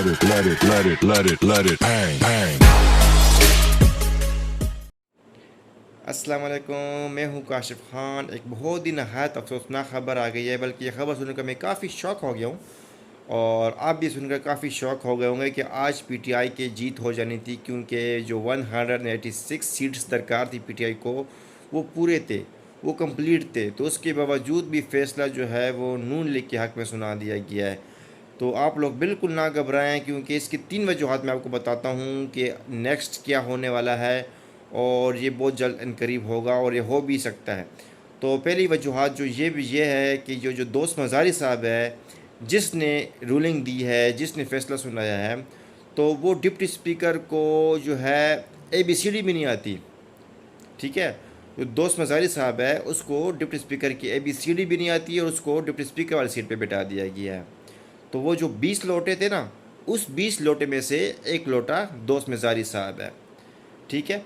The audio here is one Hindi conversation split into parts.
अस्सलाम वालेकुम, मैं हूं काशिफ खान। एक बहुत ही नहायत अफसोसनाक ख़बर आ गई है, बल्कि ये ख़बर सुनकर मैं काफ़ी शौक हो गया हूँ और आप भी सुनकर काफ़ी शौक हो गए होंगे कि आज पीटीआई की जीत हो जानी थी, क्योंकि जो 186 सीट्स दरकार थी पीटीआई को वो पूरे थे, वो कंप्लीट थे। तो उसके बावजूद भी फ़ैसला जो है वो नून लीग के हक़ में सुना दिया गया है। तो आप लोग बिल्कुल ना घबराएं, क्योंकि इसकी 3 वजूहात मैं आपको बताता हूँ कि नेक्स्ट क्या होने वाला है, और ये बहुत जल्द इन करीब होगा और ये हो भी सकता है। तो पहली वजूहात जो ये है कि जो दोस्त मज़ारी साहब है, जिसने रूलिंग दी है, जिसने फ़ैसला सुनाया है, तो वो डिप्टी स्पीकर को जो है ABCD भी नहीं आती। ठीक है, जो दोस्त मज़ारी साहब है उसको डिप्टी स्पीकर की ABCD भी नहीं आती और उसको डिप्टी स्पीकर वाली सीट पे बिठा दिया गया है। तो वो जो 20 लोटे थे ना, उस 20 लोटे में से एक लोटा दोस्त मज़ारी साहब है। ठीक है,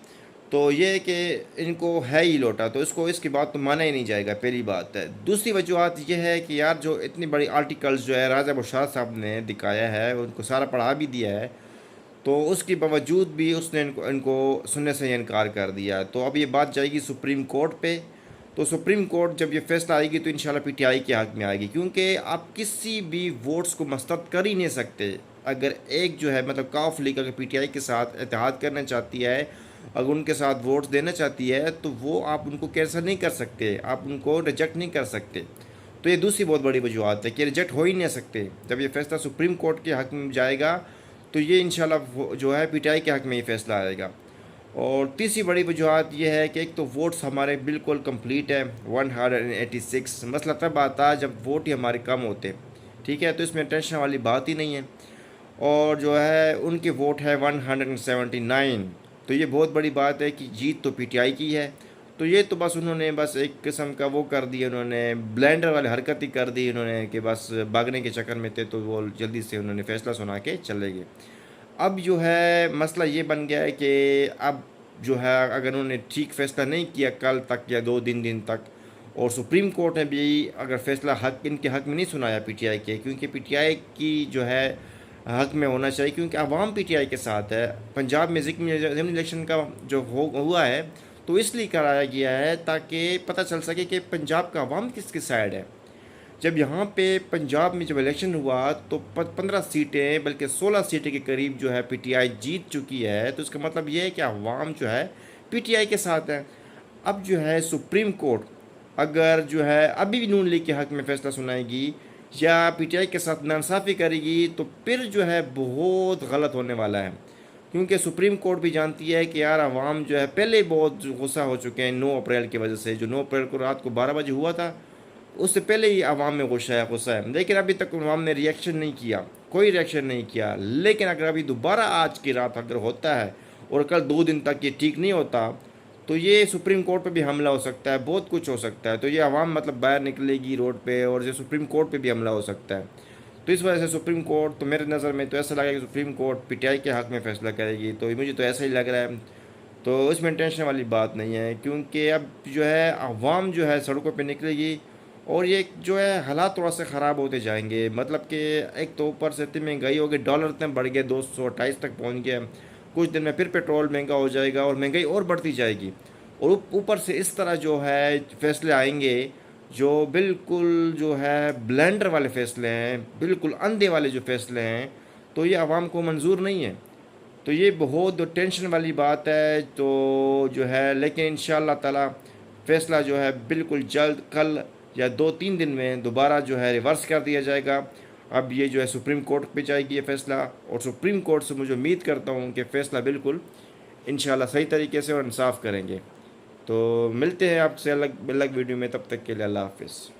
तो ये है कि इनको है ही लोटा, तो इसको इसकी बात तो माना ही नहीं जाएगा, पहली बात है। दूसरी वजूहत ये है कि यार जो इतनी बड़ी आर्टिकल्स जो है राजा बुशाद साहब ने दिखाया है, उनको सारा पढ़ा भी दिया है, तो उसके बावजूद भी उसने इनको इनको सुनने से इनकार कर दिया। तो अब ये बात जाएगी सुप्रीम कोर्ट पे। तो सुप्रीम कोर्ट जब ये फैसला आएगी तो इंशाल्लाह पीटीआई के हक़ में आएगी, क्योंकि आप किसी भी वोट्स को मस्तरद कर ही नहीं सकते। अगर एक जो है मतलब काफ लीग अगर पीटीआई के साथ इत्तेहाद करना चाहती है, अगर उनके साथ वोट्स देना चाहती है, तो वो आप उनको कैंसिल नहीं कर सकते, आप उनको रिजेक्ट नहीं कर सकते। तो ये दूसरी बहुत बड़ी वजूहत है कि रिजेक्ट हो ही नहीं सकते। जब ये फैसला सुप्रीम कोर्ट के हक़ में जाएगा तो ये इंशाल्लाह जो है पीटीआई के हक़ में ही फैसला आएगा। और तीसरी बड़ी वजूहत यह है कि एक तो वोट्स हमारे बिल्कुल कंप्लीट है 186। मसला तब आता है जब वोट ही हमारे कम होते। ठीक है, तो इसमें टेंशन वाली बात ही नहीं है। और जो है उनके वोट है 179। तो ये बहुत बड़ी बात है कि जीत तो पीटीआई की है। तो ये तो बस उन्होंने बस एक किस्म का वो कर दिया, उन्होंने ब्लेंडर वाली हरकत ही कर दी उन्होंने, कि बस भागने के चक्कर में थे तो वो जल्दी से उन्होंने फ़ैसला सुना के चले गए। अब जो है मसला ये बन गया है कि अब जो है अगर उन्होंने ठीक फ़ैसला नहीं किया कल तक या 2 दिन तक, और सुप्रीम कोर्ट ने भी अगर फ़ैसला हक़ इनके हक़ में नहीं सुनाया पीटीआई के, क्योंकि पीटीआई की जो है हक़ में होना चाहिए, क्योंकि आवाम पीटीआई के साथ है। पंजाब में ज़िमनी इलेक्शन का जो हुआ है तो इसलिए कराया गया है ताकि पता चल सके कि पंजाब का आवाम किसकी साइड है। जब यहाँ पे पंजाब में जब इलेक्शन हुआ तो 15 सीटें बल्कि 16 सीटें के करीब जो है पीटीआई जीत चुकी है, तो इसका मतलब ये है कि अवाम जो है पीटीआई के साथ है। अब जो है सुप्रीम कोर्ट अगर जो है अभी भी नून लीग के हक़ में फ़ैसला सुनाएगी या पीटीआई के साथ नाइंसाफ़ी करेगी, तो फिर जो है बहुत गलत होने वाला है, क्योंकि सुप्रीम कोर्ट भी जानती है कि यार अवाम जो है पहले ही बहुत गुस्सा हो चुके हैं 9 अप्रैल की वजह से। जो 9 अप्रैल को रात को 12 बजे हुआ था, उससे पहले ही आवाम में गुस्सा है, लेकिन अभी तक आवाम ने रिएक्शन नहीं किया, कोई रिएक्शन नहीं किया। लेकिन अगर अभी दोबारा आज की रात अगर होता है और कल 2 दिन तक ये ठीक नहीं होता, तो ये सुप्रीम कोर्ट पे भी हमला हो सकता है, बहुत कुछ हो सकता है। तो ये आवाम मतलब बाहर निकलेगी रोड पे और ये सुप्रीम कोर्ट पे भी हमला हो सकता है। तो इस वजह से सुप्रीम कोर्ट तो मेरे नज़र में तो ऐसा लगा कि सुप्रीम कोर्ट पीटीआई के हक़ में फ़ैसला करेगी, तो मुझे तो ऐसा ही लग रहा है। तो इसमें टेंशन वाली बात नहीं है, क्योंकि अब जो है आवाम जो है सड़कों पे निकलेगी और ये जो है हालात थोड़ा से ख़राब होते जाएंगे। मतलब कि एक तो ऊपर से इतनी महंगाई हो गई, डॉलर इतने बढ़ गए, 228 तक पहुंच गया। कुछ दिन में फिर पेट्रोल महंगा हो जाएगा और महंगाई और बढ़ती जाएगी। और ऊपर से इस तरह जो है फ़ैसले आएंगे जो बिल्कुल जो है ब्लेंडर वाले फ़ैसले हैं, बिल्कुल अंधे वाले जो फ़ैसले हैं, तो ये आवाम को मंजूर नहीं है। तो ये बहुत टेंशन वाली बात है। तो जो है लेकिन इंशाअल्लाह ताला फ़ैसला जो है बिल्कुल जल्द कल या 2-3 दिन में दोबारा जो है रिवर्स कर दिया जाएगा। अब ये जो है सुप्रीम कोर्ट पे जाएगी ये फ़ैसला, और सुप्रीम कोर्ट से मुझे उम्मीद करता हूँ कि फ़ैसला बिल्कुल इंशाअल्लाह सही तरीके से और इंसाफ़ करेंगे। तो मिलते हैं आपसे अलग अलग वीडियो में, तब तक के लिए अल्लाह हाफ़िज़।